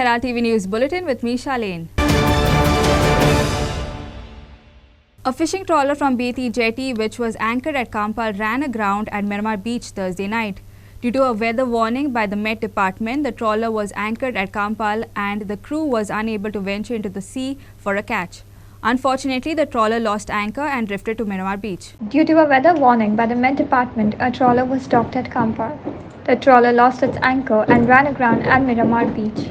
Herald TV News Bulletin with me, Shalene. A fishing trawler from Beti Jetty, which was anchored at Kampal, ran aground at Miramar Beach Thursday night. Due to a weather warning by the Met Department, the trawler was anchored at Kampal and the crew was unable to venture into the sea for a catch. Unfortunately, the trawler lost anchor and drifted to Miramar Beach. Due to a weather warning by the Met Department, a trawler was docked at Kampal. The trawler lost its anchor and ran aground at Miramar Beach.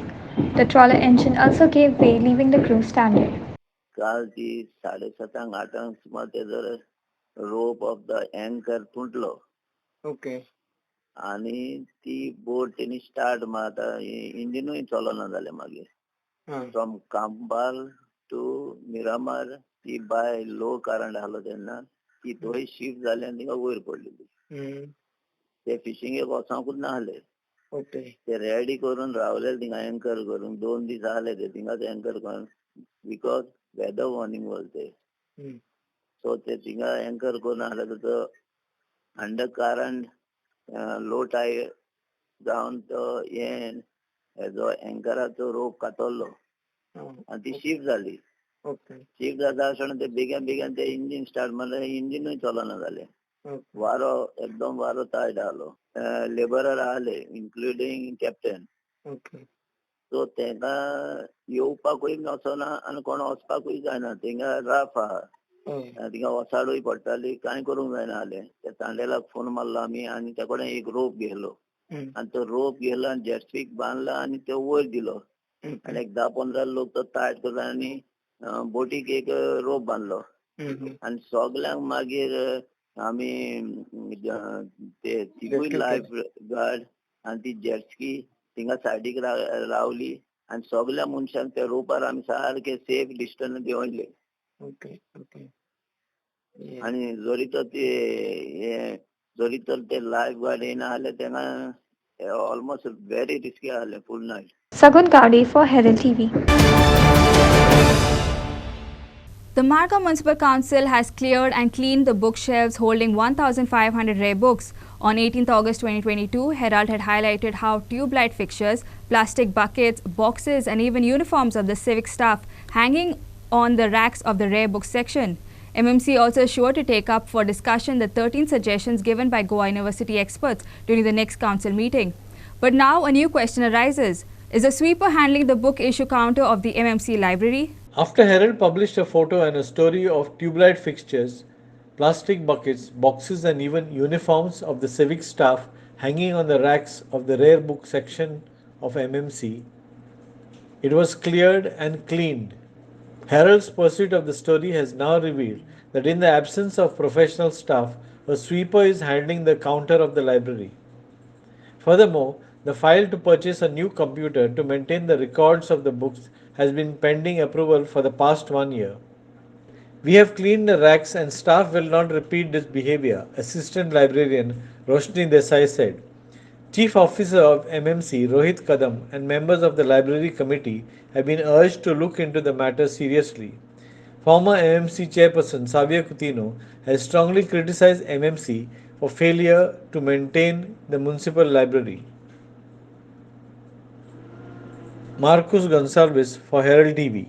The trawler engine also gave way, leaving the crew stranded. काल ती 7:30 8 सुमार तेजर rope of the anchor तुटलो. Okay. आणि ती boat तेनी start मारता इंजिनूय चलना जाले मागीर. फ्रॉम कांपाल टू मिरामार ती बाय लो करंट आलो तेन्ना ती थोडी शिफ्ट जाली आनी तिका वयर पडलेली. ते फिशिंगेक वचोंकूच नाहले. ओके. ते रेडी करून रावले थिंगा एंकर करून 2 दीस जाले ते थिंगाच एंकर करून because weather warning was there. So ते थिंगा एंकर करून आले तर अंडर करंट लो टाइड जावन तो हेजो एंकराचो रोप कातरलो आनी ती शिफ्ट जाली. शिफ्ट जाता आसतना ते बेगीन बेगीन ते इंजिन स्टार्ट मारले, इंजिनूय चलना जाले. वारो एकदम वारो टायट आलो. लेबरर आले इन्क्लुडिंग कॅप्टन. सो तेंका येवपाकूय वचना आनी कोण वचपाकूय जायना. थिंगा राफ आहा, थिंगा वसाडूय पडटाली, कांय करूंक जायना जालें. त्या तांडेलाक फोन मारलो आमी आनी ते कडेन एक रोप घेतलो आनी तो रोप घेतलो आनी जेटस्पीक बांदलो आनी तो वयर दिलो आनी एक 10-15 लोक तो टायट करता आनी बोटीक एक रोप बांदलो आनी सगल्यांक मागीर आमी ते तिगूय लायफ गार्ड आनी ती जेटस्की थिंगा सायडीक रावली आनी सगळ्या मनशांक त्या रोपार आमी सारखे सेफ डिस्टन्स देंवयले. आनी जोरी तर ते लायफ गार्ड येना जाल्यार तेंगा ऑलमोस्ट व्हेरी रिस्की आहले फूल night. Sagun Gadi for Herald TV. The Margam Municipal Council has cleared and cleaned the bookshelves holding 1,500 rare books. On 18th August 2022, Herald had highlighted how tube light fixtures, plastic buckets, boxes and even uniforms of the civic staff hanging on the racks of the rare books section. MMC also sure to take up for discussion the 13 suggestions given by Goa University experts during the next council meeting. But now a new question arises. Is a sweeper handling the book issue counter of the MMC library? After Herald published a photo and a story of tubelight fixtures, plastic buckets, boxes and even uniforms of the civic staff hanging on the racks of the rare book section of MMC, it was cleared and cleaned. Herald's pursuit of the story has now revealed that in the absence of professional staff, a sweeper is handling the counter of the library. Furthermore, the file to purchase a new computer to maintain the records of the books has been pending approval for the past 1 year. We have cleaned the racks and staff will not repeat this behavior, Assistant Librarian Roshni Desai said. Chief Officer of MMC Rohit Kadam and members of the Library Committee have been urged to look into the matter seriously. Former MMC Chairperson Savia Coutinho has strongly criticized MMC for failure to maintain the municipal library. Marcus Gonsalves for Herald TV.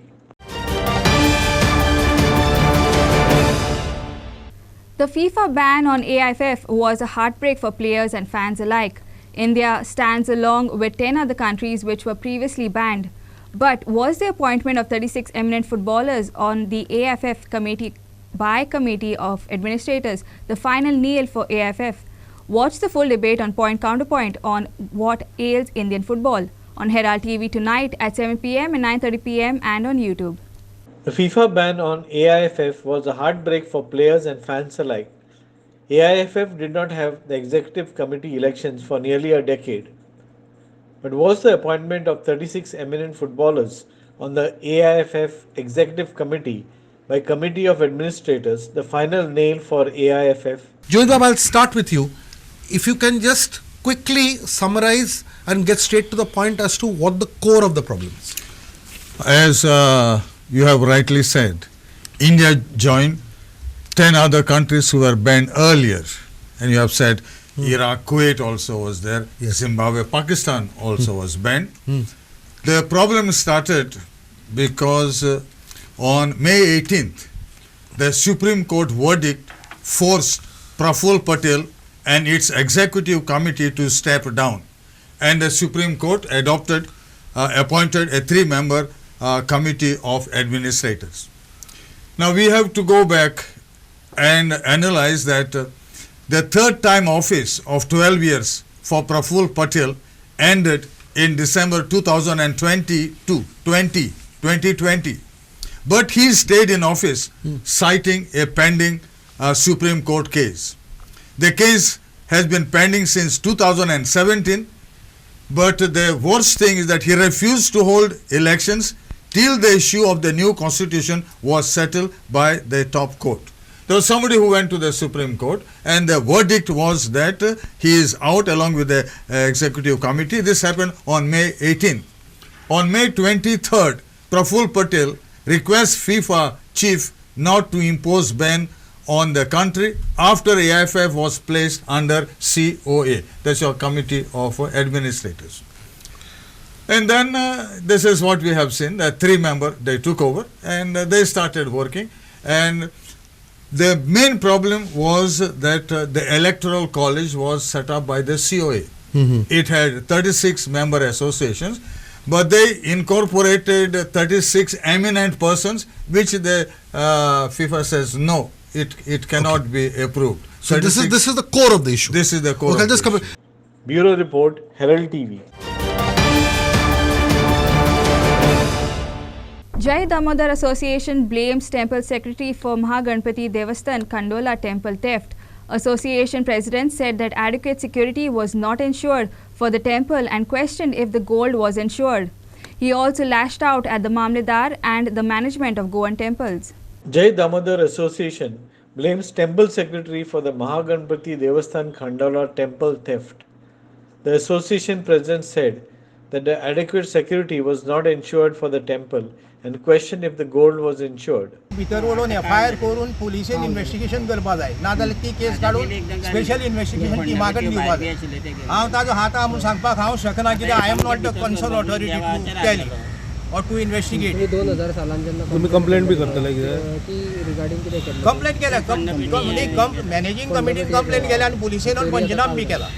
The FIFA ban on AIFF was a heartbreak for players and fans alike. India stands along with 10 other countries which were previously banned. But was the appointment of 36 eminent footballers on the AIFF committee by Committee of Administrators the final nail for AIFF? Watch the full debate on Point Counterpoint on what ails Indian football on Herald TV tonight at 7 p.m. and 9:30 p.m. and on YouTube. The FIFA ban on AIFF was a heartbreak for players and fans alike. AIFF did not have the executive committee elections for nearly a decade. But was the appointment of 36 eminent footballers on the AIFF executive committee by Committee of Administrators the final nail for AIFF? Joydev, I'll start with you. If you can just quickly summarize and get straight to the point as to what the core of the problem is. As you have rightly said, India joined 10 other countries who were banned earlier, and you have said Iraq, Kuwait also was there, Yes. Zimbabwe, Pakistan also was banned. The problem started because on May 18th, the Supreme Court verdict forced Praful Patel and its executive committee to step down, and the Supreme Court appointed a 3-member committee of administrators. Now we have to go back and analyze that the third time office of 12 years for Praful Patel ended in December 2020, but he stayed in office citing a pending Supreme Court case. The case has been pending since 2017, but the worst thing is that he refused to hold elections till the issue of the new constitution was settled by the top court. There was somebody who went to the Supreme Court, and the verdict was that he is out along with the executive committee. This happened on May 18. On May 23rd, Praful Patel requests FIFA chief not to impose ban on the country after AIFF was placed under COA. That's your committee of administrators. And then this is what we have seen, that 3-member, they took over and they started working. And the main problem was that the electoral college was set up by the COA. It had 36 member associations, but they incorporated 36 eminent persons, which the FIFA says no, it cannot be approved. So this is the core of the issue. This is the core of the issue. Bureau Report, Herald TV. Jai Damodar Association blames temple secretary for Mahaganpati Devasthan Khandola temple theft. Association president said that adequate security was not ensured for the temple and questioned if the gold was ensured. He also lashed out at the Mamledar and the management of Goan temples. Jai Damodar Association blames temple secretary for the Mahaganpati Devasthan Khandola temple theft. The association president said that the adequate security was not ensured for the temple and questioned if the gold was insured. भितर वळून FIR करून पोलिसेन investigation करपा जाय, नाजाल्यार ती case काडून special investigation टीमाकडे दिवपा जाय. हांव ताजो हात आहा म्हणून सांगपाक हांव शकना, कित्याक I am not the concern authority to tell or to investigate. 2000 सालांच्यान तुम्ही कंप्लेंट बी करतले की रिगार्डिंग कितें केलें? कंप्लेंट केल्या, मॅनेजिंग कमिटीन कंप्लेंट केल्या आणि पोलिसेन पंचनाम बी केला.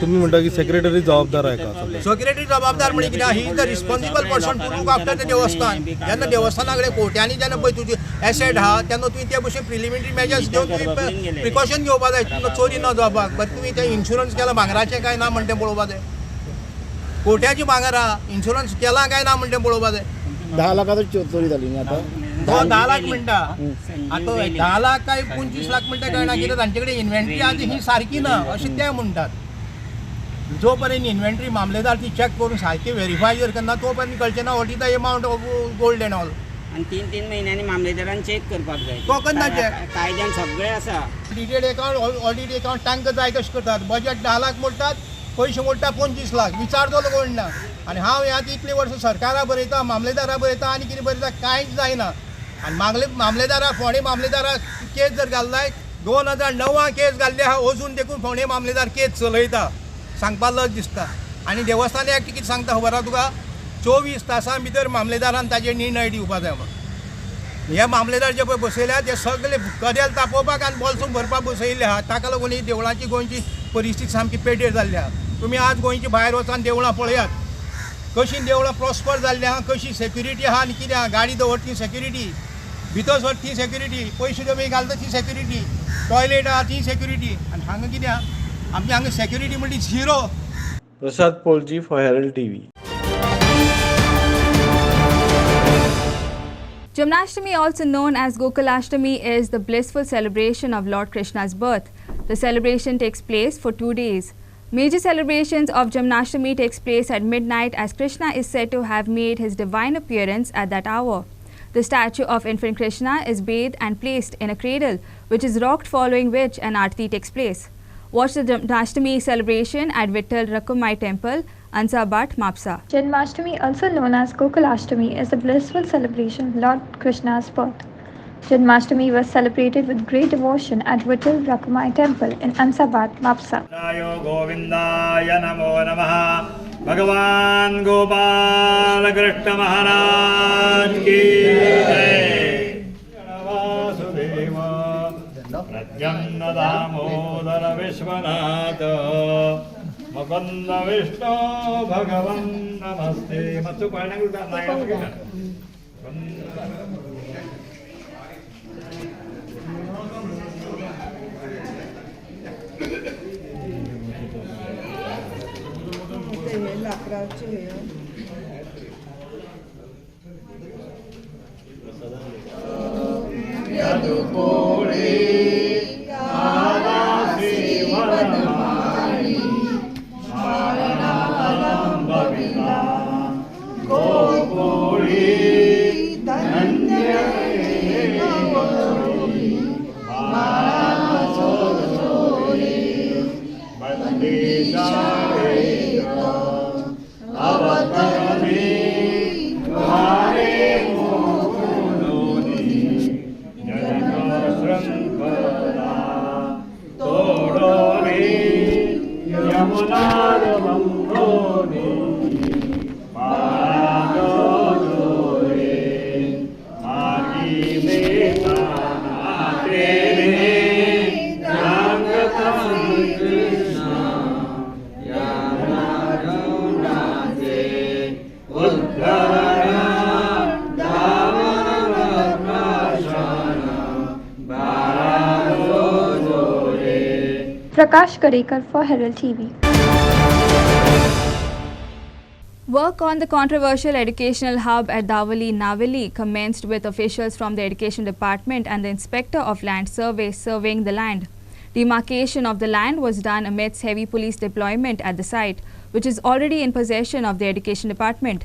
तुम्ही म्हणता की सेक्रेटरी जबाबदार आहे का? सेक्रेटरी जबाबदार म्हणजे कितें, he is the responsible person to look after the devasthan. जेन्ना देवस्थानाकडे कोर्टांनी जेन्ना पळय तुजी एसेट आहा तेन्ना तुवें ते भशेन प्रिलिमिनरी मेजर्स घेवन तुवें प्रिकॉशन घेवपा जाय, तुमकां चोरी न जावपाक. बट तुवें ते इन्शुरन्स केला भांगराचें काय ना म्हणटा तें पळोवपा जाय. कोट्याची भांगर आहा, इन्शुरन्स केला काय ना म्हणटा तें पळोवपा जाय. 10 लाखाची चोरी जाली न्ही आतां. 10 लाख म्हणटा, आतां 10 लाख काय 25 लाख म्हणटा कळना, कित्याक तांचे कडेन इन्व्हेंटरी आहा ती ही सारकी ना अशें ते म्हणटात. जो पर्यंत इन्व्हेंटरी मामलेदार ती चेक करून सारकी व्हेरीफाय जर करना तो पर्यंत कळचें ना what is the amount of gold and all. आणि 3-3 महिन्यांनी मामलेदारान चेक करपाक जाय. तो करना चेक. कायद्यान सगळें आसा. डिटेड अकाउंट, ऑडिट अकाउंट तांकां जाय तशें करतात. बजेट 10 लाख मोडटात, पयशे मोडटा 25 लाख. विचारतलो कोण ना. आनी हांव ह्यात इतले वर्स सरकारा बरयता, मामलेदारा बरयता आनी कितें बरयता कांयच जायना. आनी मामलेदारा फोंडे मामलेदारा केस जर घालनाय, 2009 केस घाल्ली आहा, अजून देखून फोंडे मामलेदार केस चलयता. सांगपा लज दिसता. आनी देवस्थान एक्ट कितें सांगता खबर आहा तुका, 24 तासां भितर मामलेदारान ताजेर निर्णय दिवपा जाय म्हणून. हे मामलेदार जे पळय बसयल्या ते सगळे कदेल तापोवपाक आनी बोल्सून भरपाक बसयल्ले आहा. ताका लागून ही देवळांची गोंयची परिस्थिती सामकी पेड्डेर जाल्ली आहा. तुमी आज गोंयची भायर वचान देवळां पळयात, कशी देवळां प्रॉस्पर जाल्ली आहा, कशी सेक्युरिटी आहा आनी कितें आहा. गाडी दवरता ती सेक्युरिटी, भितर सर ती सेक्युरिटी, पयशे जमे घालता ती सेक्युरिटी, टॉयलेट आहा ती सेक्युरिटी. आनी हांगा कितें आहा, आमच्या हांगा सेक्युरिटी म्हणली zero. Prasad Polji for Herald TV. Jamnashtami, also known as Gokulashtami, is the blissful celebration of Lord Krishna's birth. The celebration takes place for 2 days. Major celebrations of Jamnashtami takes place at midnight as Krishna is said to have made his divine appearance at that hour. The statue of infant Krishna is bathed and placed in a cradle, which is rocked, following which an aarti takes place. Watch the Jamnashtami celebration at Vittal Rakumai Temple, Ansabad, Mapsa. Janmashtami, also known as Gokulashtami, is the blissful celebration of Lord Krishna's birth. Janmashtami was celebrated with great devotion at Vittal Rakumai Temple in Ansabad, Mapsa. भगवान गोपाल कृष्ण महाराज की जय। वासुदेव प्रद्युम्न दामोदर विश्वनाथ मुकुंद विष्णु भगवन् नमस्ते। मत्सु Prakash Kadekar for Herald TV. Work on the controversial educational hub at Davoli, Naveli commenced with officials from the Education Department and the Inspector of Land Survey surveying the land. Demarcation of the land was done amidst heavy police deployment at the site, which is already in possession of the Education Department.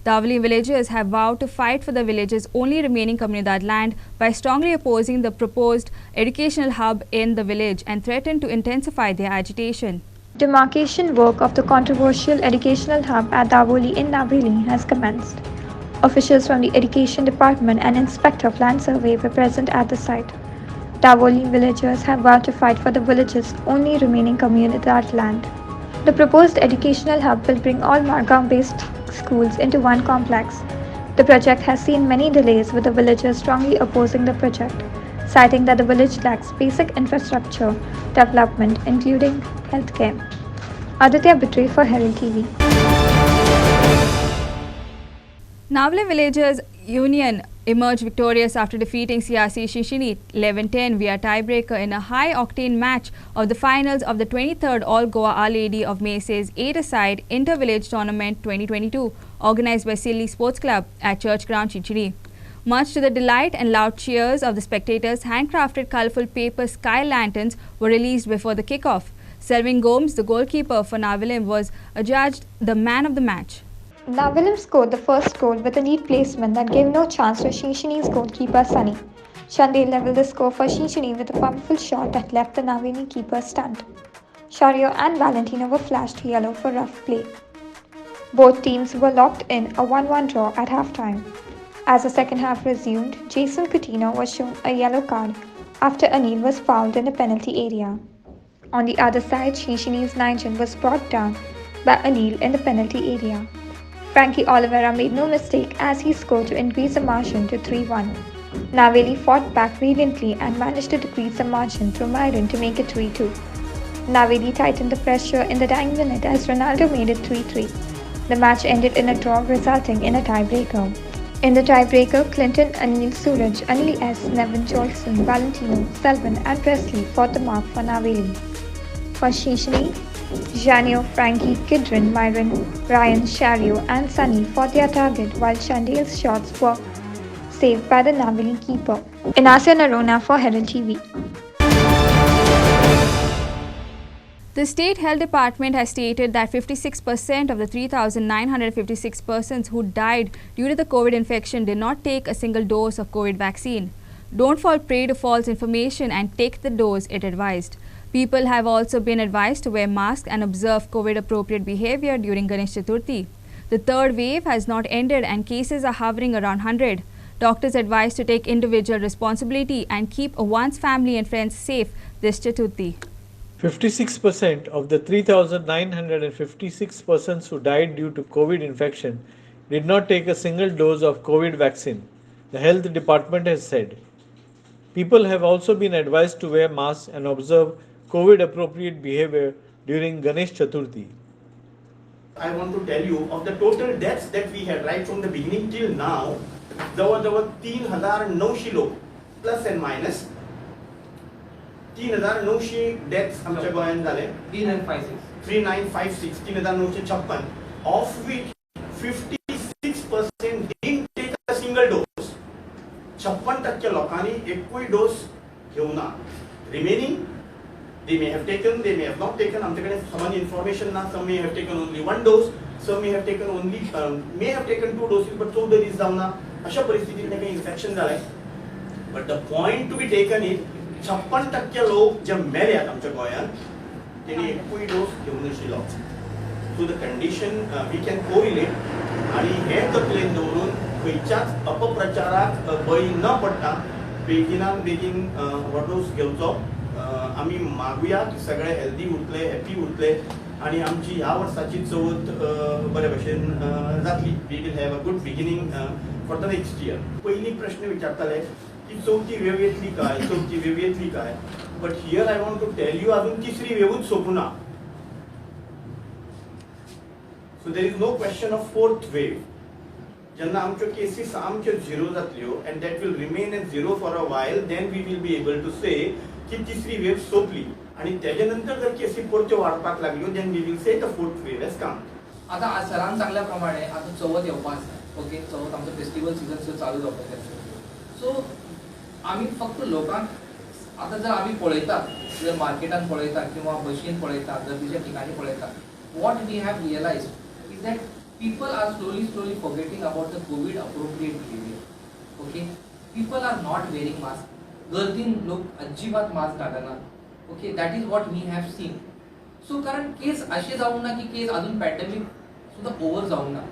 Davoli villagers have vowed to fight for the village's only remaining Comunidad land by strongly opposing the proposed educational hub in the village and threaten to intensify their agitation. Demarcation work of the controversial educational hub at Davoli in Naveli has commenced. Officials from the Education Department and Inspector of Land Survey were present at the site. Davoli villagers have vowed to fight for the village's only remaining Comunidad land. The proposed educational hub will bring all Margam-based schools into one complex. The project has seen many delays, with the villagers strongly opposing the project, citing that the village lacks basic infrastructure development, including healthcare. Aditya Bitre for Herald TV. Navli Villagers Union emerged victorious after defeating CRC Shishini 11-10 via tiebreaker in a high-octane match of the finals of the 23rd All Goa Our Lady of Mace's 8-a-side Inter-Village Tournament 2022 organised by Silly Sports Club at Church Ground, Chichiri. Much to the delight and loud cheers of the spectators, handcrafted colourful paper sky lanterns were released before the kick-off. Selvin Gomes, the goalkeeper for Navilim, was adjudged the man of the match. Navilim scored the first goal with a neat placement that gave no chance to Shinshini's goalkeeper Sunny. Shandil leveled the score for Shinshini with a powerful shot that left the Navili keeper stunned. Shario and Valentino were flashed yellow for rough play. Both teams were locked in a 1-1 draw at halftime. As the second half resumed, Jason Coutinho was shown a yellow card after Anil was fouled in the penalty area. On the other side, Shinshini's Nijan was brought down by Anil in the penalty area. Frankie Oliveira made no mistake as he scored to increase the margin to 3-1. Naveli fought back brilliantly and managed to decrease the margin through Myron to make it 3-2. Naveli tightened the pressure in the dying minute as Ronaldo made it 3-3. The match ended in a draw, resulting in a tiebreaker. In the tiebreaker, Clinton, Anil Suraj, Anil S, Nevin Johnson, Valentino, Selvin and Presley fought the mark for Naveli. For Shishini, Janio, Frankie, Kidron, Myron, Ryan, Shario and Sunny fought their target, while Chandil's shots were saved by the Navili keeper. Inasia Narona for Herald TV. The State Health Department has stated that 56% of the 3,956 persons who died due to the COVID infection did not take a single dose of COVID vaccine. Don't fall prey to false information and take the dose, it advised. People have also been advised to wear masks and observe COVID-appropriate behavior during Ganesh Chaturthi. The third wave has not ended and cases are hovering around 100. Doctors advised to take individual responsibility and keep one's family and friends safe this Chaturthi. 56% of the 3,956 persons who died due to COVID infection did not take a single dose of COVID vaccine, the health department has said. People have also been advised to wear masks and observe COVID appropriate behavior during Ganesh Chaturthi. I want to tell you of the total deaths that we had right from the beginning till now, there were 3,900 लोक plus and minus 3,900 deaths आमच्या गोंयांत झाले 3956 3,956 of which 56% didn't take a single dose 56% लोकांनी एकूय डोस घेवना remaining they may have taken, they may have not taken. आमच्याकडे समान information ना. Some may have taken only one dose, some may have taken only may have taken 2 doses, but 14 days जावना. अशा परिस्थितीत काही infection झालंय. But the point to be taken is 56% लोक जे मेल्यात आमच्या गोंयांत त्यांनी एकूय डोस घेवून नाशिल्लो. So the condition we can correlate आणि हे तकलेन दवरून खंयच्याच अपप्रचाराक बळी न पडटा बेगिनान बेगीन हो डोस घेवचो. आम्ही मागुया की सगळे हेल्दी उरतले हॅपी उरतले आणि आमची ह्या वर्साची चवथ बरे भशेन जातली. We will have a good beginning for the next year. पयली प्रश्न विचारताले की चवथी वेव येतली काय चवथी वेव येतली काय. But here I want to tell you अजून तिसरी वेवूच सोंपुना. So there is no question of fourth wave. जेन्ना आमच्यो केसीस सामक्यो झिरो जातल्यो and that will remain at zero for a while then we will be able to say की तिसरी वेव सोपली आणि त्याच्यानंतर जर केसी परत्यो वाडपाक लागल्यो then we will say the fourth wave has come. आता सरान सांगल्या प्रमाणे आता चवथ येवपा आसा. ओके चवथ आमचो फेस्टिवल सिजन चालू जावपाक जाय. सो आमी फक्त लोकांक आता जर आमी पळयतात जर मार्केटान पळयतात किंवा बशीन पळयतात जर दुसऱ्या ठिकाणी पळयतात what we have realised is that people are slowly forgetting about the COVID appropriate behavior. Okay, people are not wearing mask. गर्दीन लोक अजिबात मास्क घालना. Okay that is what we have seen. So कारण केस असे जावंक ना की case अजून पॅन्डेमिक सुद्धा ओवर जावंक ना.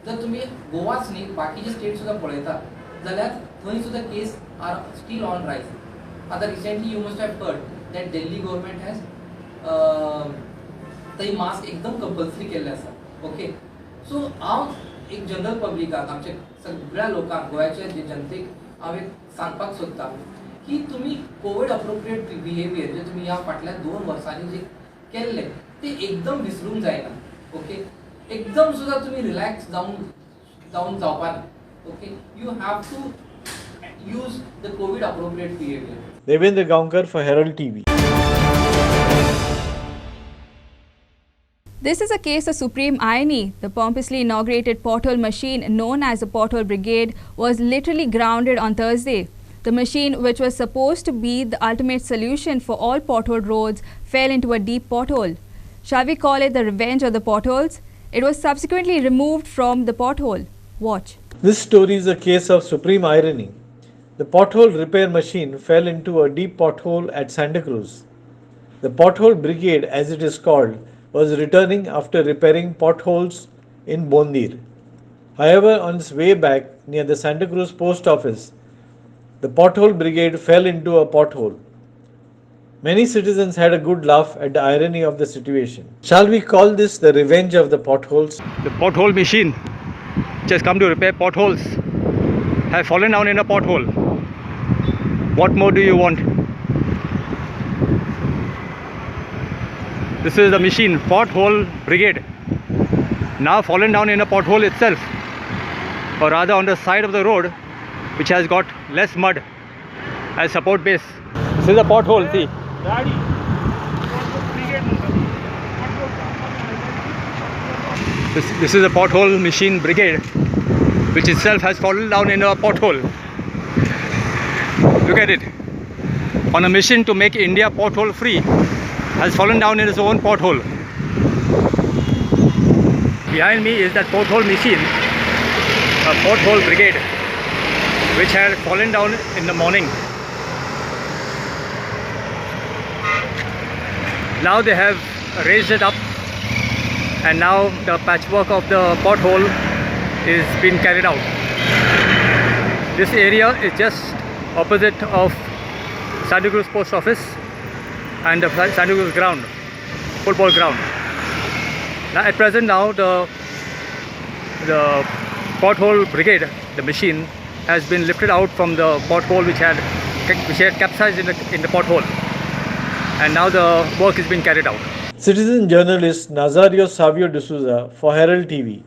जर तुम्ही गोवाच न्ही बाकीचे स्टेट सुद्धा पळयतात जाल्यार थंय सुद्धा केस आर स्टील ऑन रायज. आता recently you must have heard that Delhi government has थंय मास्क एकदम कंपल्सरी केल्ले आसा. ओके सो हांव एक जनरल पब्लिकाक आमच्या सगळ्या लोकांक गोंयच्या जनतेक हांव एक सांगपाक सोदता की तुम्ही कोविड अप्रोप्रिएट बिहेवियर जे तुम्ही या फाटल्या 2 वर्सांनी जे केल्ले ते एकदम विसरूंक जायना. ओके एकदम सुद्धा तुम्ही रिलॅक्स जाऊन जावपाना. Okay you have to use the Covid appropriate behaviour. Devendra Gaonkar for Herald TV. This is a case of supreme irony. The pompously inaugurated pothole machine known as the Pothole Brigade was literally grounded on Thursday. The machine, which was supposed to be the ultimate solution for all potholed roads, fell into a deep pothole. Shall we call it the revenge of the potholes? It was subsequently removed from the pothole. Watch. This story is a case of supreme irony. The pothole repair machine fell into a deep pothole at Santa Cruz. The Pothole Brigade, as it is called, was returning after repairing potholes in Bondir. However, on its way back near the Santa Cruz post office, the Pothole Brigade fell into a pothole. Many citizens had a good laugh at the irony of the situation. Shall we call this the revenge of the potholes? The pothole machine which has come to repair potholes have fallen down in a pothole. What more do you want? This is the machine, Pothole Brigade, now fallen down in a pothole itself, or rather on the side of the road which has got less mud as support base. This is a pothole, see. This is a Pothole machine brigade which itself has fallen down in a pothole. Look at it. On a mission to make India pothole free, has fallen down in its own pothole. Behind me is that pothole machine, a pothole brigade, which had fallen down in the morning. Now they have raised it up, and now the patchwork of the pothole is being carried out. This area is just opposite of Santa Cruz post office, and the San Diego ground, football ground. Now, at present, now the pothole brigade, the machine, has been lifted out from the pothole which had capsized in the pothole, and now the work is being carried out. Citizen journalist Nazario Savio D'Souza for Herald TV.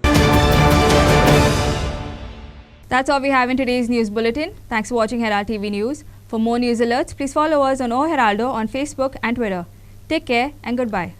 That's all we have in today's news bulletin. Thanks for watching Herald TV News. For more news alerts, please follow us on O Heraldo on Facebook and Twitter. Take care and goodbye.